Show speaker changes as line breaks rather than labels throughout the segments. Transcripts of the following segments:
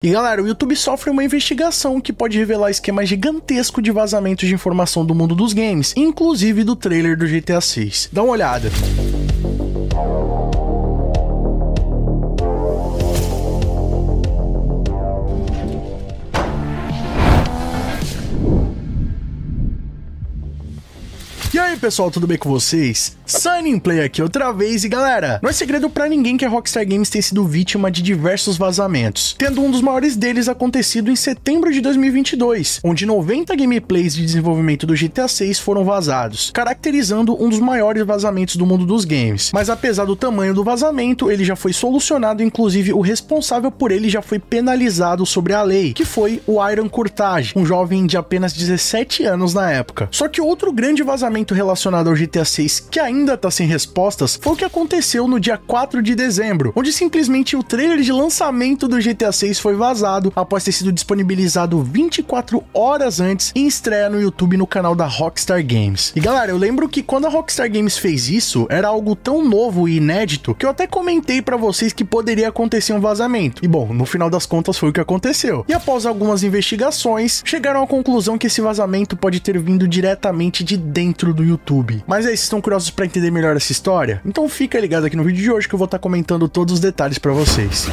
E galera, o YouTube sofre uma investigação que pode revelar esquema gigantesco de vazamentos de informação do mundo dos games, inclusive do trailer do GTA 6. Dá uma olhada. E aí pessoal, tudo bem com vocês? Sunnyplay aqui outra vez e galera, não é segredo pra ninguém que a Rockstar Games tem sido vítima de diversos vazamentos, tendo um dos maiores deles acontecido em setembro de 2022, onde 90 gameplays de desenvolvimento do GTA 6 foram vazados, caracterizando um dos maiores vazamentos do mundo dos games. Mas apesar do tamanho do vazamento, ele já foi solucionado, inclusive o responsável por ele já foi penalizado sobre a lei, que foi o Iron Curtage, um jovem de apenas 17 anos na época. Só que outro grande vazamento relacionado ao GTA 6 que ainda tá sem respostas foi o que aconteceu no dia 4 de dezembro, onde simplesmente o trailer de lançamento do GTA 6 foi vazado após ter sido disponibilizado 24 horas antes em estreia no YouTube no canal da Rockstar Games. E galera, eu lembro que quando a Rockstar Games fez isso, era algo tão novo e inédito que eu até comentei pra vocês que poderia acontecer um vazamento. E bom, no final das contas foi o que aconteceu. E após algumas investigações, chegaram à conclusão que esse vazamento pode ter vindo diretamente de dentro do YouTube. Mas aí, vocês estão curiosos para entender melhor essa história? Então fica ligado aqui no vídeo de hoje que eu vou estar comentando todos os detalhes para vocês.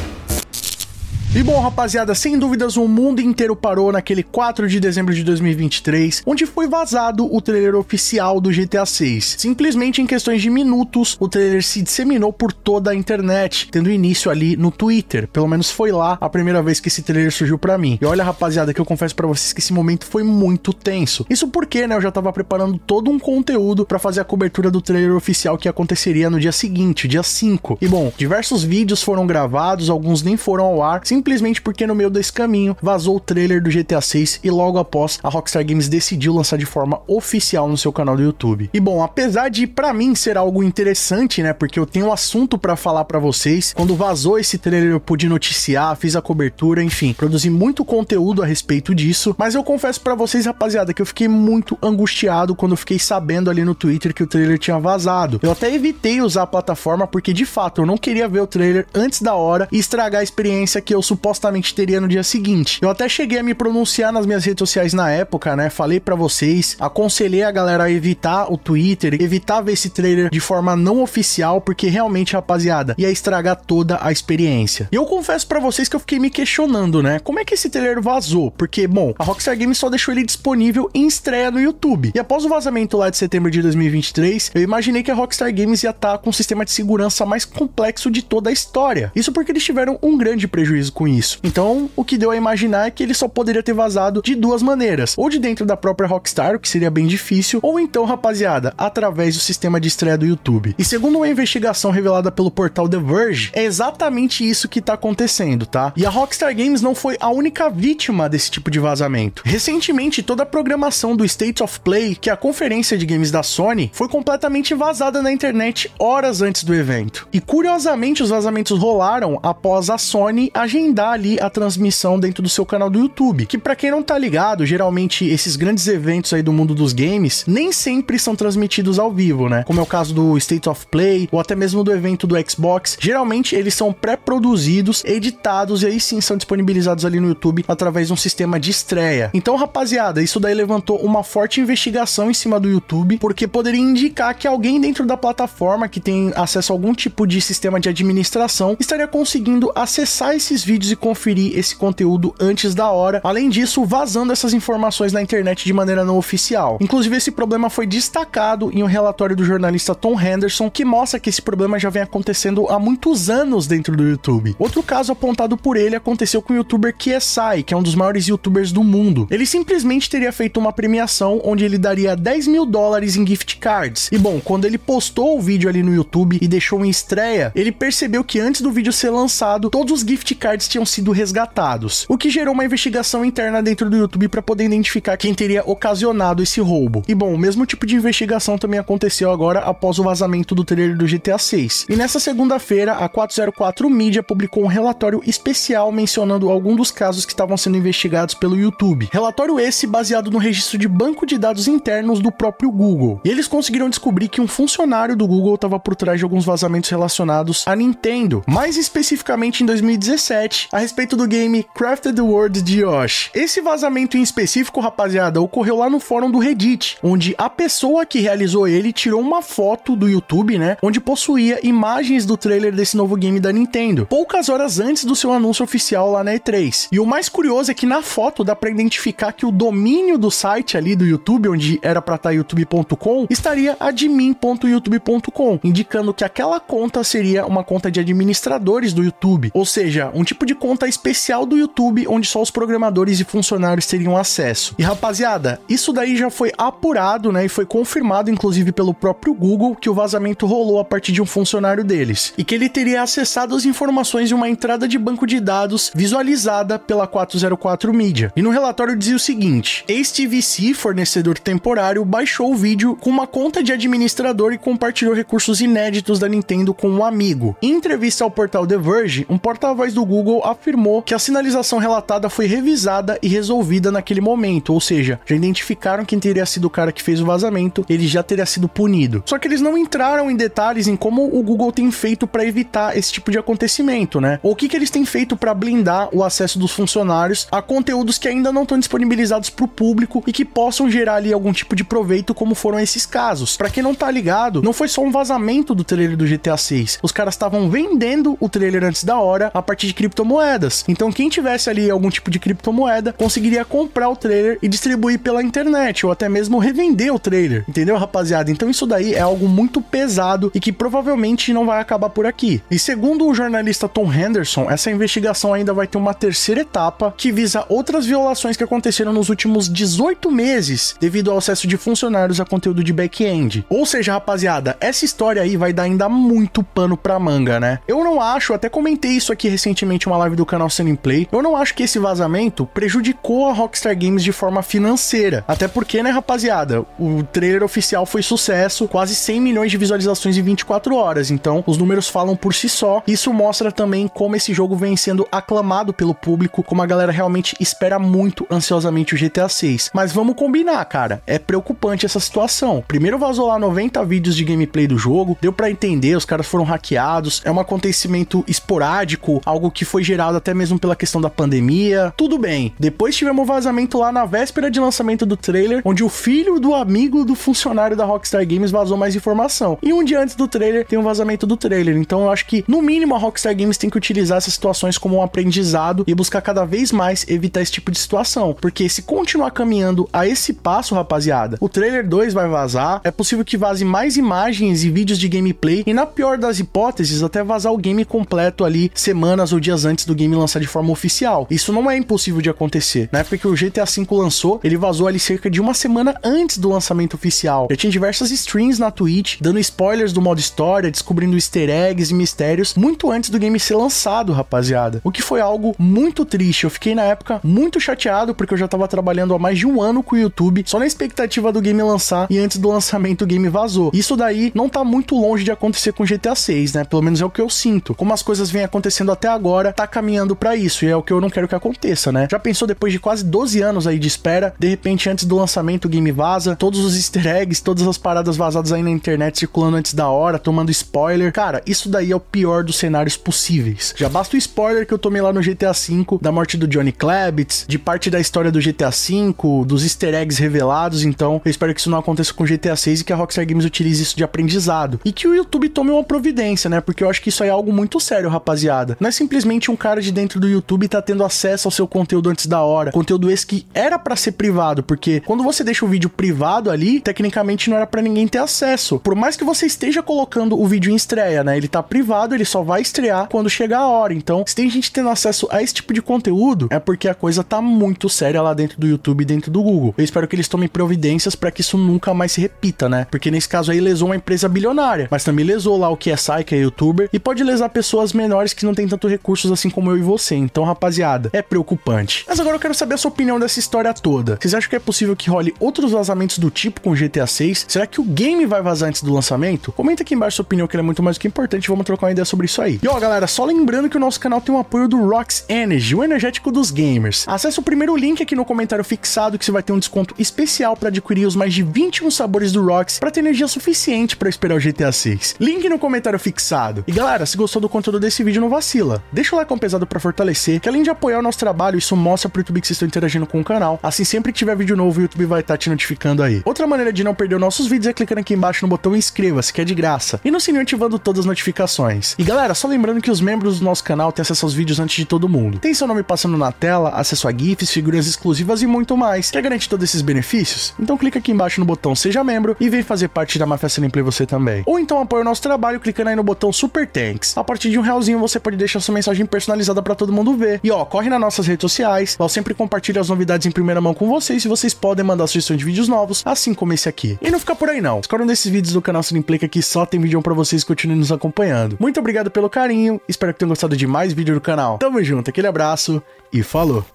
E bom, rapaziada, sem dúvidas o mundo inteiro parou naquele 4 de dezembro de 2023, onde foi vazado o trailer oficial do GTA 6. Simplesmente em questões de minutos, o trailer se disseminou por toda a internet, tendo início ali no Twitter. Pelo menos foi lá a primeira vez que esse trailer surgiu pra mim. E olha, rapaziada, que eu confesso pra vocês que esse momento foi muito tenso. Isso porque, né, eu já tava preparando todo um conteúdo pra fazer a cobertura do trailer oficial que aconteceria no dia seguinte, dia 5. E bom, diversos vídeos foram gravados, alguns nem foram ao ar, simplesmente porque no meio desse caminho vazou o trailer do GTA 6 e logo após a Rockstar Games decidiu lançar de forma oficial no seu canal do YouTube. E bom, apesar de pra mim ser algo interessante, né, porque eu tenho um assunto pra falar pra vocês, quando vazou esse trailer eu pude noticiar, fiz a cobertura, enfim, produzi muito conteúdo a respeito disso, mas eu confesso pra vocês, rapaziada, que eu fiquei muito angustiado quando eu fiquei sabendo ali no Twitter que o trailer tinha vazado. Eu até evitei usar a plataforma porque de fato eu não queria ver o trailer antes da hora e estragar a experiência que eu supostamente teria no dia seguinte. Eu até cheguei a me pronunciar nas minhas redes sociais na época, né? Falei pra vocês, aconselhei a galera a evitar o Twitter, evitar ver esse trailer de forma não oficial, porque realmente, rapaziada, ia estragar toda a experiência. E eu confesso pra vocês que eu fiquei me questionando, né? Como é que esse trailer vazou? Porque, bom, a Rockstar Games só deixou ele disponível em estreia no YouTube. E após o vazamento lá de setembro de 2023, eu imaginei que a Rockstar Games ia estar com o sistema de segurança mais complexo de toda a história. Isso porque eles tiveram um grande prejuízo com isso. Então, o que deu a imaginar é que ele só poderia ter vazado de duas maneiras, ou de dentro da própria Rockstar, o que seria bem difícil, ou então, rapaziada, através do sistema de estreia do YouTube. E segundo uma investigação revelada pelo portal The Verge, é exatamente isso que tá acontecendo, tá? E a Rockstar Games não foi a única vítima desse tipo de vazamento. Recentemente, toda a programação do State of Play, que é a conferência de games da Sony, foi completamente vazada na internet horas antes do evento. E curiosamente, os vazamentos rolaram após a Sony agendar ali a transmissão dentro do seu canal do YouTube, que pra quem não tá ligado, geralmente esses grandes eventos aí do mundo dos games nem sempre são transmitidos ao vivo, né? Como é o caso do State of Play ou até mesmo do evento do Xbox. Geralmente eles são pré-produzidos, editados e aí sim são disponibilizados ali no YouTube através de um sistema de estreia. Então, rapaziada, isso daí levantou uma forte investigação em cima do YouTube, porque poderia indicar que alguém dentro da plataforma que tem acesso a algum tipo de sistema de administração estaria conseguindo acessar esses vídeos e conferir esse conteúdo antes da hora, além disso vazando essas informações na internet de maneira não oficial. Inclusive esse problema foi destacado em um relatório do jornalista Tom Henderson, que mostra que esse problema já vem acontecendo há muitos anos dentro do YouTube. Outro caso apontado por ele aconteceu com o youtuber KSI, que é um dos maiores youtubers do mundo. Ele simplesmente teria feito uma premiação onde ele daria $10.000 em gift cards. E bom, quando ele postou o vídeo ali no YouTube e deixou em estreia, ele percebeu que antes do vídeo ser lançado, todos os gift cards tinham sido resgatados, o que gerou uma investigação interna dentro do YouTube para poder identificar quem teria ocasionado esse roubo. E bom, o mesmo tipo de investigação também aconteceu agora após o vazamento do trailer do GTA 6. E nessa segunda-feira, a 404 Media publicou um relatório especial mencionando alguns dos casos que estavam sendo investigados pelo YouTube. Relatório esse baseado no registro de banco de dados internos do próprio Google. E eles conseguiram descobrir que um funcionário do Google estava por trás de alguns vazamentos relacionados à Nintendo. Mais especificamente em 2017, Reddit a respeito do game Crafted World de Yoshi. Esse vazamento em específico, rapaziada, ocorreu lá no fórum do Reddit, onde a pessoa que realizou ele tirou uma foto do YouTube, né, onde possuía imagens do trailer desse novo game da Nintendo, poucas horas antes do seu anúncio oficial lá na E3. E o mais curioso é que na foto dá pra identificar que o domínio do site ali do YouTube, onde era pra estar youtube.com, estaria admin.youtube.com, indicando que aquela conta seria uma conta de administradores do YouTube, ou seja, um tipo de conta especial do YouTube onde só os programadores e funcionários teriam acesso. E rapaziada, isso daí já foi apurado, né, e foi confirmado inclusive pelo próprio Google que o vazamento rolou a partir de um funcionário deles, e que ele teria acessado as informações de uma entrada de banco de dados visualizada pela 404 Media. E no relatório dizia o seguinte: HTVC, fornecedor temporário, baixou o vídeo com uma conta de administrador e compartilhou recursos inéditos da Nintendo com um amigo. Em entrevista ao portal The Verge, um porta-voz do Google afirmou que a sinalização relatada foi revisada e resolvida naquele momento, ou seja, já identificaram quem teria sido o cara que fez o vazamento, ele já teria sido punido. Só que eles não entraram em detalhes em como o Google tem feito para evitar esse tipo de acontecimento, né? Ou o que eles têm feito para blindar o acesso dos funcionários a conteúdos que ainda não estão disponibilizados para o público e que possam gerar ali algum tipo de proveito, como foram esses casos. Para quem não tá ligado, não foi só um vazamento do trailer do GTA 6. Os caras estavam vendendo o trailer antes da hora a partir de criptomoedas. Então quem tivesse ali algum tipo de criptomoeda conseguiria comprar o trailer e distribuir pela internet, ou até mesmo revender o trailer. Entendeu, rapaziada? Então isso daí é algo muito pesado e que provavelmente não vai acabar por aqui. E segundo o jornalista Tom Henderson, essa investigação ainda vai ter uma terceira etapa que visa outras violações que aconteceram nos últimos 18 meses devido ao acesso de funcionários a conteúdo de back-end. Ou seja, rapaziada, essa história aí vai dar ainda muito pano pra manga, né? Eu não acho, até comentei isso aqui recentemente em uma live do canal Sunny Play, eu não acho que esse vazamento prejudicou a Rockstar Games de forma financeira. Até porque, né, rapaziada, o trailer oficial foi sucesso, quase 100 milhões de visualizações em 24 horas, então os números falam por si só. Isso mostra também como esse jogo vem sendo aclamado pelo público, como a galera realmente espera muito ansiosamente o GTA 6. Mas vamos combinar, cara, é preocupante essa situação. Primeiro vazou lá 90 vídeos de gameplay do jogo, deu pra entender, os caras foram hackeados, é um acontecimento esporádico, algo que foi gerado até mesmo pela questão da pandemia, tudo bem. Depois tivemos um vazamento lá na véspera de lançamento do trailer, onde o filho do amigo do funcionário da Rockstar Games vazou mais informação. E um dia antes do trailer tem um vazamento do trailer, então eu acho que no mínimo a Rockstar Games tem que utilizar essas situações como um aprendizado e buscar cada vez mais evitar esse tipo de situação, porque se continuar caminhando a esse passo, rapaziada, o trailer 2 vai vazar, é possível que vaze mais imagens e vídeos de gameplay e na pior das hipóteses até vazar o game completo ali semanas ou dias antes do game lançar de forma oficial. Isso não é impossível de acontecer. Na época que o GTA V lançou, ele vazou ali cerca de uma semana antes do lançamento oficial. Já tinha diversas streams na Twitch dando spoilers do modo história, descobrindo easter eggs e mistérios muito antes do game ser lançado, rapaziada. O que foi algo muito triste. Eu fiquei na época muito chateado porque eu já tava trabalhando há mais de um ano com o YouTube, só na expectativa do game lançar, e antes do lançamento o game vazou. Isso daí não tá muito longe de acontecer com GTA 6, né? Pelo menos é o que eu sinto. Como as coisas vêm acontecendo até agora, tá caminhando pra isso, e é o que eu não quero que aconteça, né? Já pensou depois de quase 12 anos aí de espera, de repente antes do lançamento o game vaza, todos os easter eggs, todas as paradas vazadas aí na internet circulando antes da hora, tomando spoiler. Cara, isso daí é o pior dos cenários possíveis. Já basta o spoiler que eu tomei lá no GTA V, da morte do Johnny Klebitz, de parte da história do GTA V, dos easter eggs revelados, então eu espero que isso não aconteça com o GTA 6 e que a Rockstar Games utilize isso de aprendizado. E que o YouTube tome uma providência, né? Porque eu acho que isso aí é algo muito sério, rapaziada. Não é simplesmente um cara de dentro do YouTube tá tendo acesso ao seu conteúdo antes da hora. Conteúdo esse que era pra ser privado, porque quando você deixa o vídeo privado ali, tecnicamente não era pra ninguém ter acesso. Por mais que você esteja colocando o vídeo em estreia, né? Ele tá privado, ele só vai estrear quando chegar a hora. Então, se tem gente tendo acesso a esse tipo de conteúdo, é porque a coisa tá muito séria lá dentro do YouTube e dentro do Google. Eu espero que eles tomem providências pra que isso nunca mais se repita, né? Porque nesse caso aí lesou uma empresa bilionária, mas também lesou lá o KSI, que é youtuber, e pode lesar pessoas menores que não tem tanto recursos assim como eu e você. Então, rapaziada, é preocupante. Mas agora eu quero saber a sua opinião dessa história toda. Vocês acham que é possível que role outros vazamentos do tipo com GTA 6? Será que o game vai vazar antes do lançamento? Comenta aqui embaixo a sua opinião, que ela é muito mais do que importante. Vamos trocar uma ideia sobre isso aí. E ó, galera, só lembrando que o nosso canal tem o apoio do Rox Energy, o energético dos gamers. Acesse o primeiro link aqui no comentário fixado que você vai ter um desconto especial para adquirir os mais de 21 sabores do Rox para ter energia suficiente para esperar o GTA 6. Link no comentário fixado. E galera, se gostou do conteúdo desse vídeo, não vacila. Deixa o like tacão pesado pra fortalecer, que além de apoiar o nosso trabalho, isso mostra pro YouTube que vocês estão interagindo com o canal. Assim, sempre que tiver vídeo novo, o YouTube vai estar te notificando aí. Outra maneira de não perder os nossos vídeos é clicando aqui embaixo no botão inscreva-se, que é de graça, e no sininho ativando todas as notificações. E galera, só lembrando que os membros do nosso canal têm acesso aos vídeos antes de todo mundo. Tem seu nome passando na tela, acesso a GIFs, figurinhas exclusivas e muito mais. Quer garantir todos esses benefícios? Então clica aqui embaixo no botão Seja Membro e vem fazer parte da Máfia Sunny Play você também. Ou então apoia o nosso trabalho clicando aí no botão Super Thanks. A partir de R$1 você pode deixar sua mensagem personalizada pra todo mundo ver. E ó, corre nas nossas redes sociais, lá eu sempre compartilho as novidades em primeira mão com vocês e vocês podem mandar sugestões de vídeos novos, assim como esse aqui. E não fica por aí não. Escolha um desses vídeos do canal Sunny Play que aqui só tem vídeo pra vocês, continuem nos acompanhando. Muito obrigado pelo carinho, espero que tenham gostado de mais vídeo do canal. Tamo junto, aquele abraço e falou!